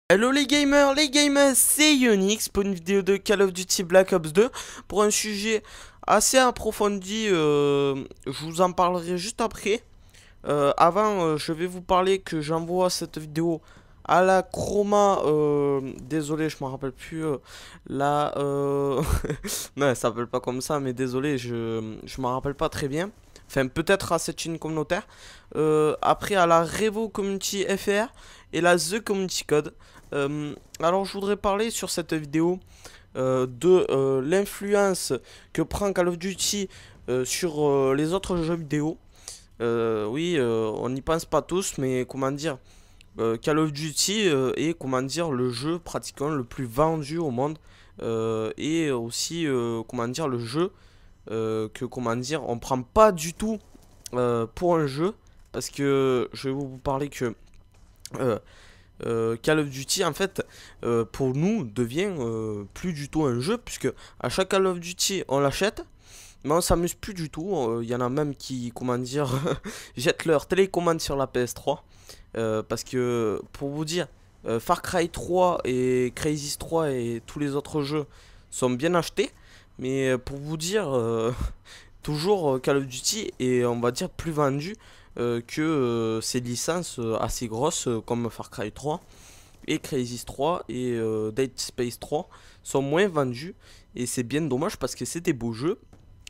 Hello les gamers, c'est Yonix pour une vidéo de Call of Duty Black Ops 2 pour un sujet assez approfondi, je vous en parlerai juste après. Avant, je vais vous parler que j'envoie cette vidéo à la Chroma, désolé, je me rappelle plus, non, elle s'appelle pas comme ça, mais désolé, je m'en rappelle pas très bien. Enfin, peut-être à cette chaîne communautaire. Après, à la Revo Community FR et la The Community Code. Alors, je voudrais parler sur cette vidéo de l'influence que prend Call of Duty sur les autres jeux vidéo. Oui, on n'y pense pas tous, mais comment dire, Call of Duty est, comment dire, le jeu pratiquement le plus vendu au monde. Et aussi, comment dire, le jeu que, comment dire, on prend pas du tout pour un jeu. Parce que je vais vous parler que euh, Call of Duty, en fait, pour nous, devient plus du tout un jeu. Puisque à chaque Call of Duty, on l'achète. Mais on s'amuse plus du tout. Il y en a même qui, comment dire, jettent leur télécommande sur la PS3. Parce que, pour vous dire, Far Cry 3 et Crysis 3 et tous les autres jeux sont bien achetés. Mais pour vous dire, toujours Call of Duty est, on va dire, plus vendu que ces licences assez grosses comme Far Cry 3 et Crysis 3 et Dead Space 3 sont moins vendus. Et c'est bien dommage parce que c'est des beaux jeux.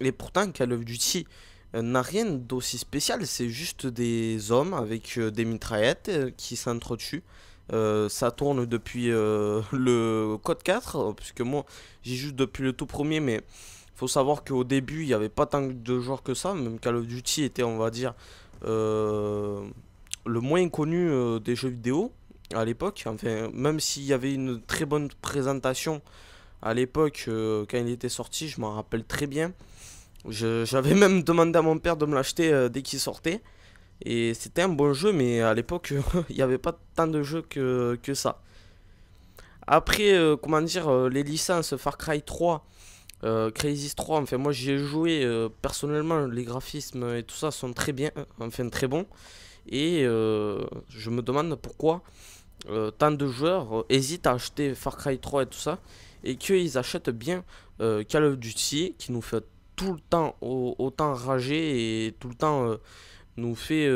Et pourtant, Call of Duty n'a rien d'aussi spécial. C'est juste des hommes avec des mitraillettes qui s'entretuent. Ça tourne depuis le code 4, puisque moi j'y joue depuis le tout premier, mais faut savoir qu'au début il n'y avait pas tant de joueurs que ça. Même Call of Duty était, on va dire, euh, le moins connu des jeux vidéo à l'époque. Enfin, même s'il y avait une très bonne présentation à l'époque quand il était sorti, je m'en rappelle très bien. J'avais même demandé à mon père de me l'acheter dès qu'il sortait. Et c'était un bon jeu, mais à l'époque, il n'y avait pas tant de jeux que ça. Après, comment dire, les licences Far Cry 3, Crysis 3, enfin moi j'y ai joué personnellement, les graphismes et tout ça sont très bien, enfin très bons. Et je me demande pourquoi tant de joueurs hésitent à acheter Far Cry 3 et tout ça, et qu'ils achètent bien Call of Duty, qui nous fait tout le temps autant rager et tout le temps nous fait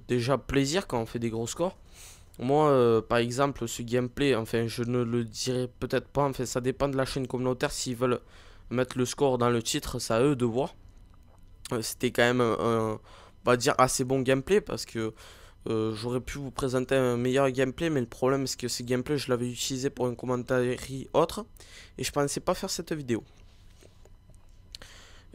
déjà plaisir quand on fait des gros scores. Moi, par exemple, ce gameplay, enfin, je ne le dirai peut-être pas, enfin, ça dépend de la chaîne communautaire. S'ils veulent mettre le score dans le titre, c'est à eux de voir. C'était quand même on va dire, assez bon gameplay parce que j'aurais pu vous présenter un meilleur gameplay, mais le problème c'est que ce gameplay, je l'avais utilisé pour un commentaire autre et je pensais pas faire cette vidéo.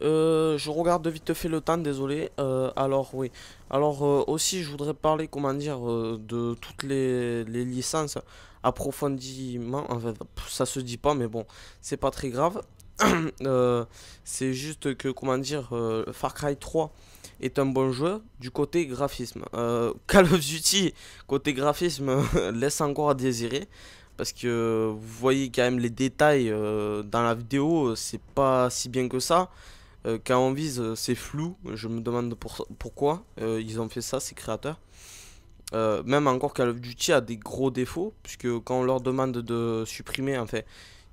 Je regarde vite fait le temps, désolé. Alors oui. Alors aussi, je voudrais parler, comment dire, de toutes les licences approfondiment. Enfin, ça se dit pas, mais bon, c'est pas très grave. Euh, c'est juste que, comment dire, Far Cry 3 est un bon jeu du côté graphisme. Call of Duty, côté graphisme, laisse encore à désirer. Parce que vous voyez quand même les détails dans la vidéo, c'est pas si bien que ça. Quand on vise, c'est flou. Je me demande pourquoi ils ont fait ça, ces créateurs. Même encore Call of Duty a des gros défauts, puisque quand on leur demande de supprimer, enfin,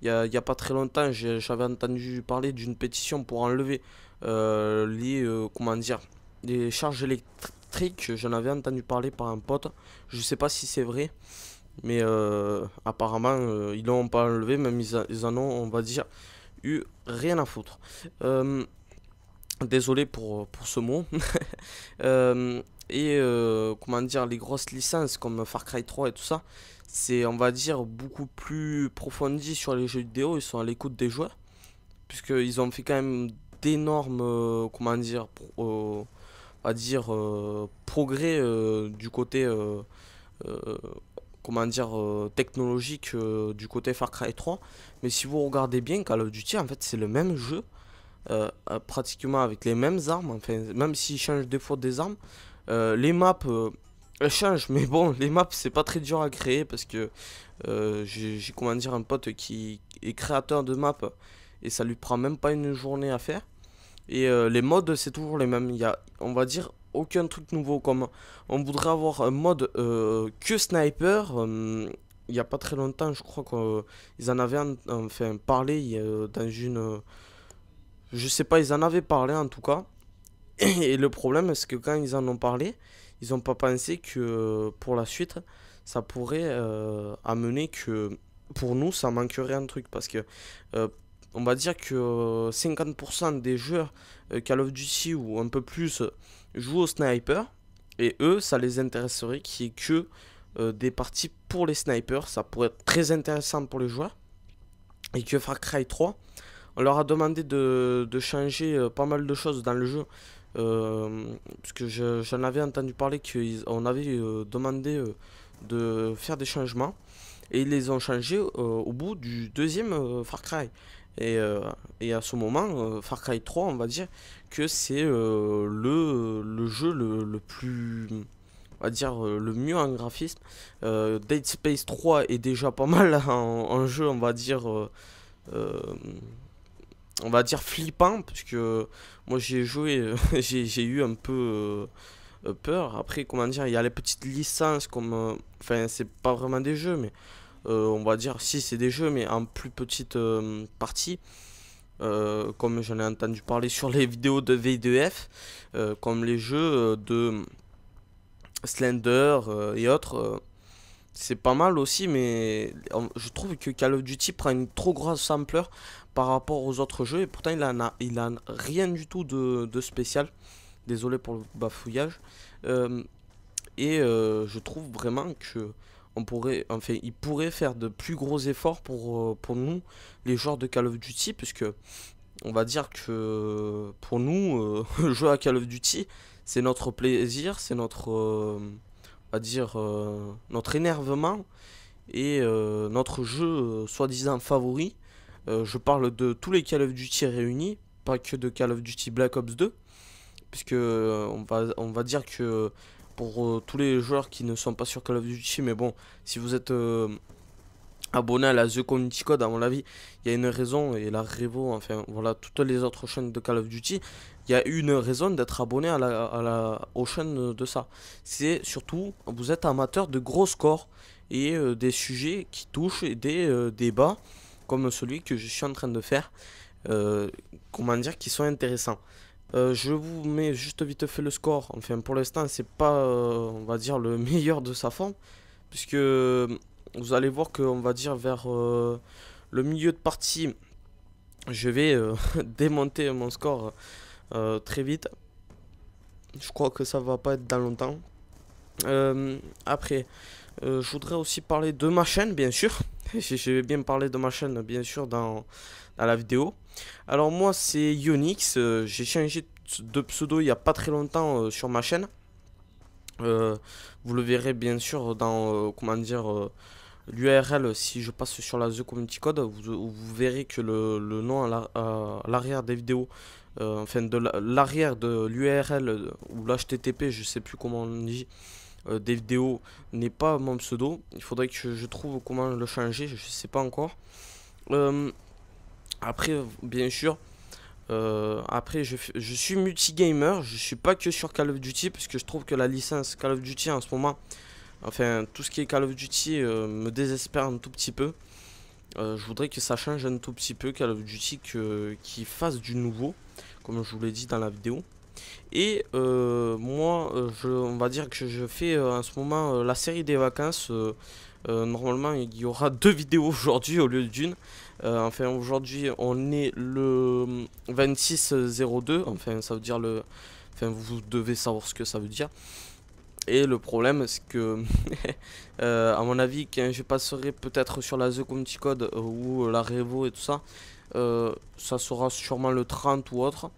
y a pas très longtemps, j'avais entendu parler d'une pétition pour enlever comment dire, les charges électriques. J'en avais entendu parler par un pote. Je sais pas si c'est vrai, mais apparemment, ils l'ont pas enlevé, même ils en ont, on va dire, eu rien à foutre. Désolé pour ce mot. Euh, et comment dire, les grosses licences comme Far Cry 3 et tout ça, c'est, on va dire, beaucoup plus profondi sur les jeux vidéo. Ils sont à l'écoute des joueurs, puisqu'ils ont fait quand même d'énormes, comment dire, on va dire, progrès du côté, euh, comment dire, technologique du côté Far Cry 3. Mais si vous regardez bien, Call of Duty, en fait, c'est le même jeu pratiquement avec les mêmes armes, enfin, même s'ils changent des fois des armes, les maps elles changent, mais bon, les maps c'est pas très dur à créer parce que j'ai comment dire un pote qui est créateur de maps et ça lui prend même pas une journée à faire. Et les modes c'est toujours les mêmes, il y a, on va dire, aucun truc nouveau. Comme on voudrait avoir un mode que sniper, il y a pas très longtemps, je crois qu'ils en avaient enfin parlé dans une... je sais pas, ils en avaient parlé en tout cas. Et le problème, c'est que quand ils en ont parlé, ils n'ont pas pensé que pour la suite, ça pourrait amener que pour nous, ça manquerait un truc. Parce que euh, on va dire que 50% des joueurs Call of Duty ou un peu plus jouent au sniper. Et eux, ça les intéresserait qu'il n'y ait que des parties pour les snipers. Ça pourrait être très intéressant pour les joueurs. Et que Far Cry 3, on leur a demandé de changer pas mal de choses dans le jeu. Parce que j'en avais entendu parler qu'on avait demandé de faire des changements. Et ils les ont changés au bout du deuxième Far Cry. Et, euh, et à ce moment, Far Cry 3, on va dire que c'est le jeu le plus, on va dire, le mieux en graphisme. Dead Space 3 est déjà pas mal en jeu, euh, on va dire flippant, parce que moi j'ai joué, j'ai eu un peu peur. Après, comment dire, il y a les petites licences comme, enfin, c'est pas vraiment des jeux, mais on va dire, si c'est des jeux, mais en plus petite partie. Comme j'en ai entendu parler sur les vidéos de V2F, comme les jeux de Slender et autres. C'est pas mal aussi, mais je trouve que Call of Duty prend une trop grosse ampleur par rapport aux autres jeux, et pourtant il a rien du tout de spécial. Désolé pour le bafouillage. Euh, je trouve vraiment que on pourrait, enfin, il pourrait faire de plus gros efforts pour nous, les joueurs de Call of Duty, puisque on va dire que pour nous, jouer à Call of Duty, c'est notre plaisir, c'est notre, on va dire, notre énervement et notre jeu soi-disant favori. Je parle de tous les Call of Duty réunis, pas que de Call of Duty Black Ops 2, puisque on va dire que pour tous les joueurs qui ne sont pas sur Call of Duty, mais bon, si vous êtes abonné à la The Community Code, à mon avis, il y a une raison, et la Revo, enfin voilà, toutes les autres chaînes de Call of Duty, il y a une raison d'être abonné aux chaînes de ça. C'est surtout, vous êtes amateur de gros scores et des sujets qui touchent et des débats comme celui que je suis en train de faire, euh, comment dire, qui sont intéressants. Je vous mets juste vite fait le score. Enfin, pour l'instant, c'est pas, on va dire, le meilleur de sa forme, puisque vous allez voir que, on va dire, vers le milieu de partie, je vais démonter mon score très vite. Je crois que ça va pas être dans longtemps. Après, je voudrais aussi parler de ma chaîne, bien sûr. Je vais bien parler de ma chaîne, bien sûr, dans la vidéo. Alors moi, c'est Yonix. J'ai changé de pseudo il n'y a pas très longtemps sur ma chaîne. Euh, Vous le verrez bien sûr dans, comment dire, l'URL. Si je passe sur la The Community Code, vous verrez que le nom à l'arrière des vidéos, enfin de l'arrière de l'URL ou l'HTTP, je sais plus comment on dit, des vidéos, n'est pas mon pseudo. Il faudrait que je trouve comment le changer, je sais pas encore. Euh, Après, bien sûr, après je suis multigamer, je suis pas que sur Call of Duty, parce que je trouve que la licence Call of Duty en ce moment, enfin tout ce qui est Call of Duty me désespère un tout petit peu. Je voudrais que ça change un tout petit peu Call of Duty, qui fasse du nouveau, comme je vous l'ai dit dans la vidéo. Et moi, on va dire que je fais en ce moment la série des vacances. Normalement, il y aura deux vidéos aujourd'hui au lieu d'une. Enfin, aujourd'hui, on est le 26/02. Enfin, ça veut dire le. Enfin, vous devez savoir ce que ça veut dire. Et le problème, c'est que, à mon avis, quand je passerai peut-être sur la The Community Code ou la Revo et tout ça, ça sera sûrement le 30 ou autre.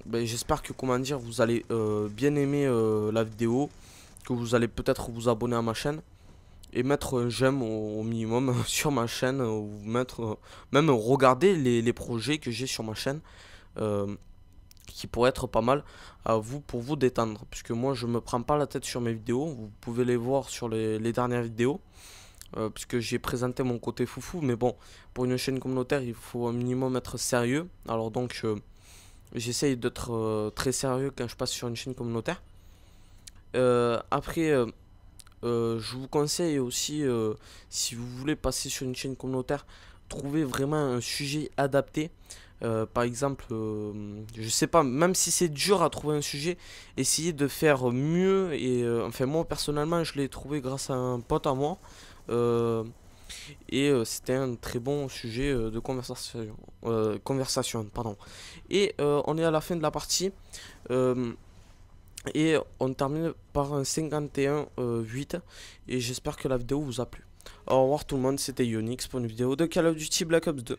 Ben, j'espère que, comment dire, vous allez bien aimer la vidéo, que vous allez peut-être vous abonner à ma chaîne et mettre un j'aime au minimum sur ma chaîne, ou mettre même regarder les projets que j'ai sur ma chaîne, euh, qui pourraient être pas mal à vous pour vous détendre, puisque moi je me prends pas la tête sur mes vidéos. Vous pouvez les voir sur les dernières vidéos, puisque j'ai présenté mon côté foufou, mais bon, pour une chaîne communautaire il faut un minimum être sérieux. Alors donc j'essaye d'être très sérieux quand je passe sur une chaîne communautaire. Après, Je vous conseille aussi, si vous voulez passer sur une chaîne communautaire, trouver vraiment un sujet adapté. Par exemple, je sais pas, même si c'est dur à trouver un sujet, essayez de faire mieux. Et enfin, moi personnellement, je l'ai trouvé grâce à un pote à moi. Euh, C'était un très bon sujet de conversation, pardon. Et on est à la fin de la partie. euh, et on termine par un 51-8. Et j'espère que la vidéo vous a plu. Au revoir tout le monde, c'était Yonix pour une vidéo de Call of Duty Black Ops 2.